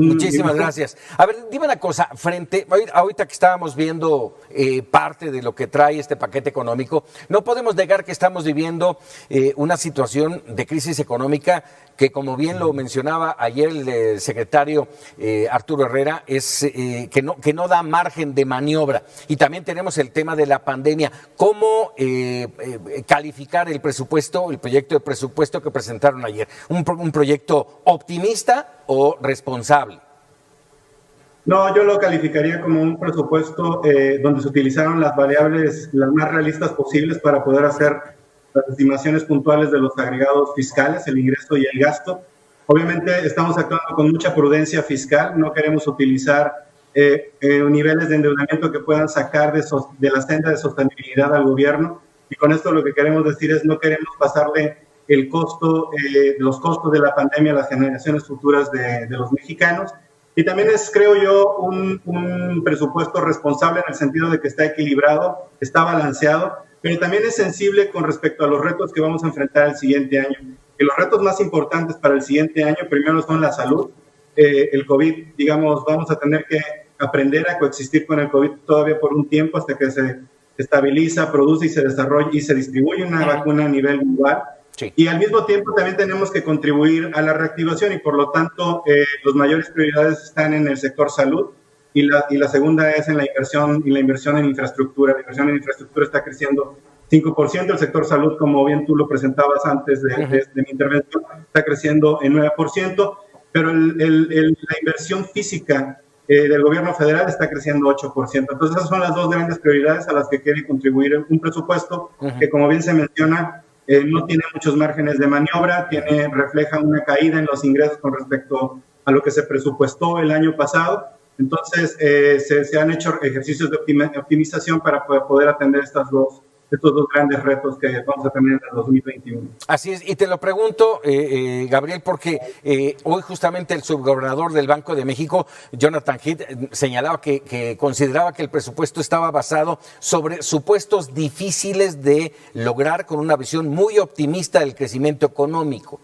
Muchísimas gracias. A ver, dime una cosa, ahorita que estábamos viendo parte de lo que trae este paquete económico, no podemos negar que estamos viviendo una situación de crisis económica que, como bien lo mencionaba ayer el secretario Arturo Herrera, es que no da margen de maniobra. Y también tenemos el tema de la pandemia. ¿Cómo calificar el presupuesto, el proyecto de presupuesto que presentaron ayer? ¿Un proyecto optimista o responsable? No, yo lo calificaría como un presupuesto donde se utilizaron las variables las más realistas posibles para poder hacer las estimaciones puntuales de los agregados fiscales, el ingreso y el gasto. Obviamente estamos actuando con mucha prudencia fiscal, no queremos utilizar niveles de endeudamiento que puedan sacar de la senda de sostenibilidad al gobierno, y con esto lo que queremos decir es no queremos pasarle el costo, los costos de la pandemia a las generaciones futuras de los mexicanos. Y también es, creo yo, un presupuesto responsable en el sentido de que está equilibrado, está balanceado, pero también es sensible con respecto a los retos que vamos a enfrentar el siguiente año. Y los retos más importantes para el siguiente año, primero son la salud. El COVID, digamos, vamos a tener que aprender a coexistir con el COVID todavía por un tiempo hasta que se estabiliza, produce y se desarrolla y se distribuye una vacuna a nivel global. Sí. Y al mismo tiempo también tenemos que contribuir a la reactivación y por lo tanto las mayores prioridades están en el sector salud y la segunda es en la inversión en infraestructura. La inversión en infraestructura está creciendo 5%, el sector salud, como bien tú lo presentabas antes de mi intervención, está creciendo en 9%, pero la inversión física del gobierno federal está creciendo 8%. Entonces esas son las dos grandes prioridades a las que quiere contribuir un presupuesto que, como bien se menciona, no tiene muchos márgenes de maniobra, refleja una caída en los ingresos con respecto a lo que se presupuestó el año pasado. Entonces, se han hecho ejercicios de optimización para poder atender estos dos grandes retos que vamos a tener en el 2021. Así es, y te lo pregunto, Gabriel, porque hoy justamente el subgobernador del Banco de México, Jonathan Heath, señalaba que consideraba que el presupuesto estaba basado sobre supuestos difíciles de lograr con una visión muy optimista del crecimiento económico.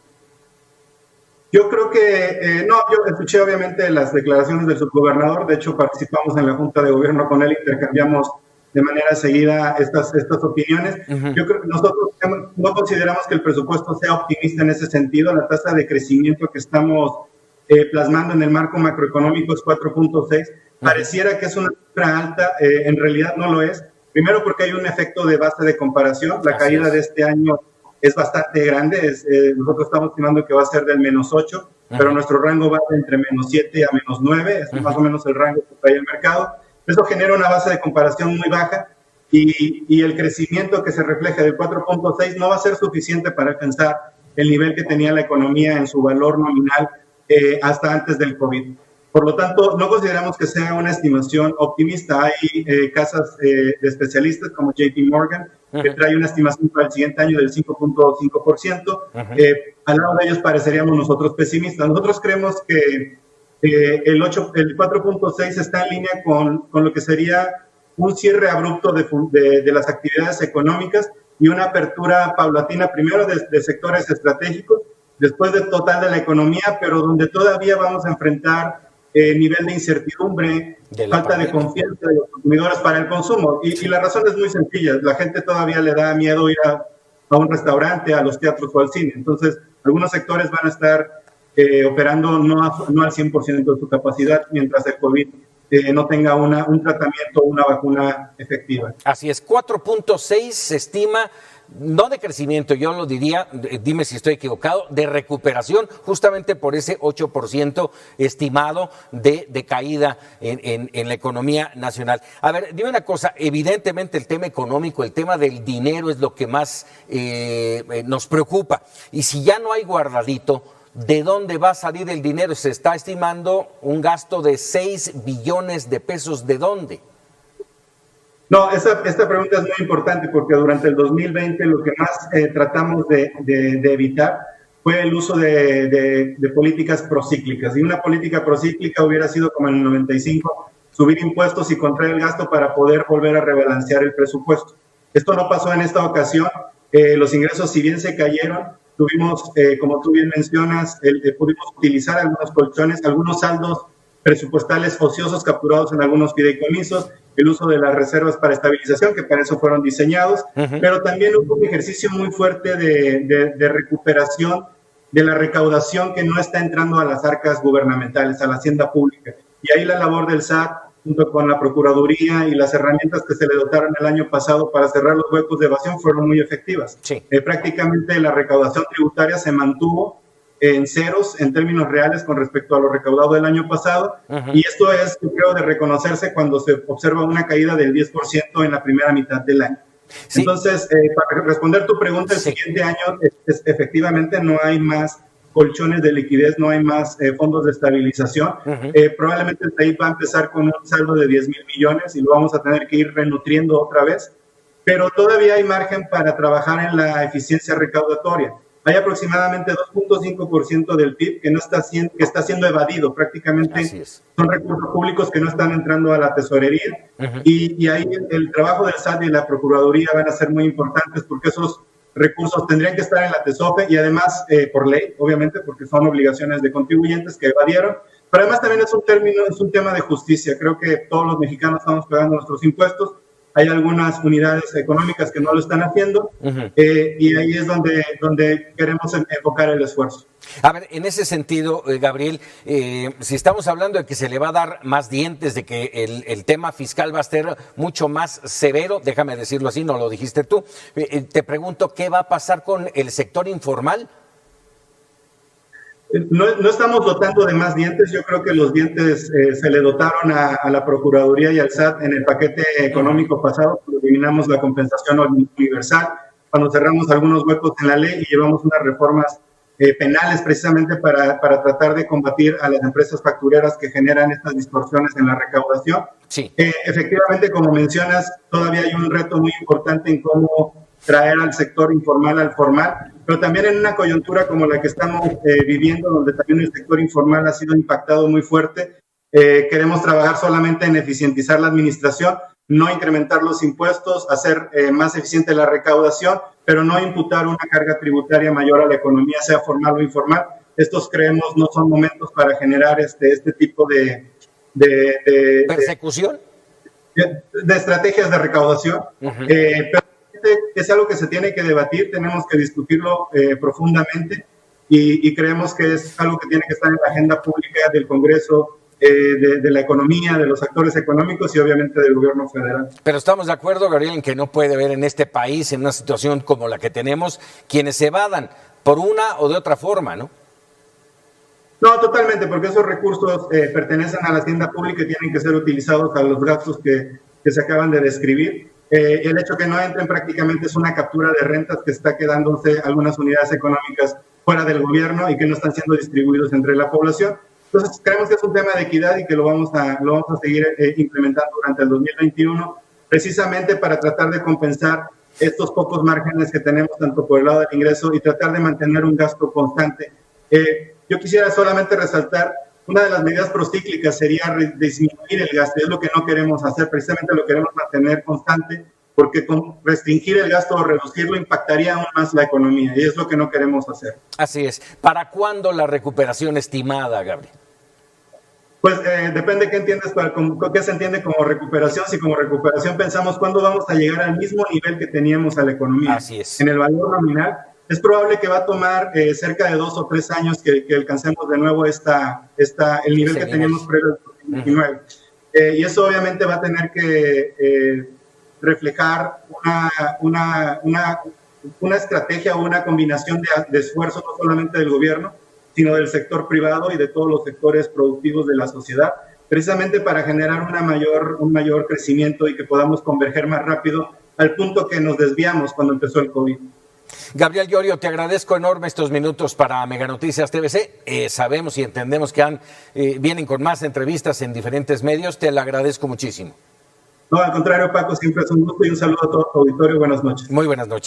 Yo creo que, yo escuché obviamente las declaraciones del subgobernador, de hecho participamos en la Junta de Gobierno con él, intercambiamos de manera seguida estas opiniones. Yo creo que nosotros no consideramos que el presupuesto sea optimista en ese sentido. La tasa de crecimiento que estamos plasmando en el marco macroeconómico es 4.6. Pareciera que es una cifra alta, en realidad no lo es. Primero porque hay un efecto de base de comparación. La caída de este año es bastante grande. Nosotros estamos estimando que va a ser del -8, pero nuestro rango va de entre -7 y a -9. Es más o menos el rango que trae el mercado. Eso genera una base de comparación muy baja y el crecimiento que se refleja del 4.6 no va a ser suficiente para alcanzar el nivel que tenía la economía en su valor nominal hasta antes del COVID. Por lo tanto, no consideramos que sea una estimación optimista. Hay casas de especialistas como JP Morgan que trae una estimación para el siguiente año del 5.5%. Al lado de ellos pareceríamos nosotros pesimistas. Nosotros creemos que el 4.6 está en línea con lo que sería un cierre abrupto de las actividades económicas y una apertura paulatina, primero de sectores estratégicos, después del total de la economía, pero donde todavía vamos a enfrentar nivel de incertidumbre, falta de confianza de los consumidores para el consumo. Y la razón es muy sencilla, la gente todavía le da miedo ir a un restaurante, a los teatros o al cine. Entonces, algunos sectores van a estar operando no al 100% de su capacidad mientras el COVID no tenga un tratamiento o una vacuna efectiva. Así es, 4.6 se estima, no de crecimiento, yo lo diría, dime si estoy equivocado, de recuperación, justamente por ese 8% estimado de caída en la economía nacional. A ver, dime una cosa, evidentemente el tema económico, el tema del dinero es lo que más nos preocupa, y si ya no hay guardadito, ¿de dónde va a salir el dinero? Se está estimando un gasto de 6 billones de pesos. ¿De dónde? No, esta pregunta es muy importante porque durante el 2020 lo que más tratamos de evitar fue el uso de políticas procíclicas. Y una política procíclica hubiera sido, como en el 95, subir impuestos y contraer el gasto para poder volver a rebalancear el presupuesto. Esto no pasó en esta ocasión. Los ingresos, si bien se cayeron, Tuvimos, como tú bien mencionas, pudimos utilizar algunos colchones, algunos saldos presupuestales ociosos capturados en algunos fideicomisos, el uso de las reservas para estabilización, que para eso fueron diseñados, pero también hubo un ejercicio muy fuerte de recuperación de la recaudación que no está entrando a las arcas gubernamentales, a la hacienda pública. Y ahí la labor del SAT, junto con la Procuraduría y las herramientas que se le dotaron el año pasado para cerrar los huecos de evasión, fueron muy efectivas. Sí. Prácticamente la recaudación tributaria se mantuvo en ceros en términos reales con respecto a lo recaudado del año pasado, y esto es, yo creo, de reconocerse cuando se observa una caída del 10% en la primera mitad del año. Sí. Entonces, para responder tu pregunta, el siguiente año efectivamente no hay más colchones de liquidez, no hay más fondos de estabilización. Probablemente el país va a empezar con un saldo de 10,000 millones y lo vamos a tener que ir renutriendo otra vez, pero todavía hay margen para trabajar en la eficiencia recaudatoria. Hay aproximadamente 2.5% del PIB que está siendo evadido. Prácticamente son recursos públicos que no están entrando a la tesorería. Y ahí el trabajo del SAT y la Procuraduría van a ser muy importantes porque esos recursos tendrían que estar en la TESOFE y además por ley, obviamente, porque son obligaciones de contribuyentes que evadieron. Pero además también es un tema de justicia. Creo que todos los mexicanos estamos pagando nuestros impuestos. Hay algunas unidades económicas que no lo están haciendo, y ahí es donde queremos enfocar el esfuerzo. A ver, en ese sentido, Gabriel, si estamos hablando de que se le va a dar más dientes, de que el tema fiscal va a ser mucho más severo, déjame decirlo así, no lo dijiste tú, te pregunto, ¿qué va a pasar con el sector informal? No estamos dotando de más dientes. Yo creo que los dientes se le dotaron a la Procuraduría y al SAT en el paquete económico pasado, cuando eliminamos la compensación universal, cuando cerramos algunos huecos en la ley y llevamos unas reformas penales precisamente para tratar de combatir a las empresas factureras que generan estas distorsiones en la recaudación. Sí. Efectivamente, como mencionas, todavía hay un reto muy importante en cómo traer al sector informal al formal, pero también en una coyuntura como la que estamos viviendo, donde también el sector informal ha sido impactado muy fuerte. Queremos trabajar solamente en eficientizar la administración, no incrementar los impuestos, hacer más eficiente la recaudación, pero no imputar una carga tributaria mayor a la economía, sea formal o informal. Estos, creemos, no son momentos para generar este tipo de ¿persecución? De estrategias de recaudación. Pero es algo que se tiene que debatir, tenemos que discutirlo profundamente y creemos que es algo que tiene que estar en la agenda pública del Congreso, de la economía, de los actores económicos y obviamente del gobierno federal. Pero estamos de acuerdo, Gabriel, en que no puede haber en este país, en una situación como la que tenemos, quienes se evadan por una o de otra forma, ¿no? No, totalmente, porque esos recursos pertenecen a la hacienda pública y tienen que ser utilizados a los gastos que se acaban de describir. El hecho que no entren prácticamente es una captura de rentas que está quedándose algunas unidades económicas fuera del gobierno y que no están siendo distribuidos entre la población. Entonces, creemos que es un tema de equidad y que lo vamos a seguir implementando durante el 2021, precisamente para tratar de compensar estos pocos márgenes que tenemos tanto por el lado del ingreso y tratar de mantener un gasto constante. Yo quisiera solamente resaltar, una de las medidas procíclicas sería disminuir el gasto, es lo que no queremos hacer, precisamente lo queremos mantener constante, porque con restringir el gasto o reducirlo impactaría aún más la economía, y es lo que no queremos hacer. Así es. ¿Para cuándo la recuperación estimada, Gabriel? Pues depende qué entiendes, qué se entiende como recuperación. Si como recuperación pensamos cuándo vamos a llegar al mismo nivel que teníamos a la economía. Así es. En el valor nominal, es probable que va a tomar cerca de 2 o 3 años que alcancemos de nuevo el nivel que teníamos previo al 2019. Y eso obviamente va a tener que reflejar una estrategia o una combinación de esfuerzos, no solamente del gobierno, sino del sector privado y de todos los sectores productivos de la sociedad, precisamente para generar un mayor crecimiento y que podamos converger más rápido al punto que nos desviamos cuando empezó el COVID. Gabriel Llorio, te agradezco enorme estos minutos para Mega Noticias TVC. Sabemos y entendemos que vienen con más entrevistas en diferentes medios. Te lo agradezco muchísimo. No, al contrario, Paco, siempre es un gusto y un saludo a todo tu auditorio. Buenas noches. Muy buenas noches.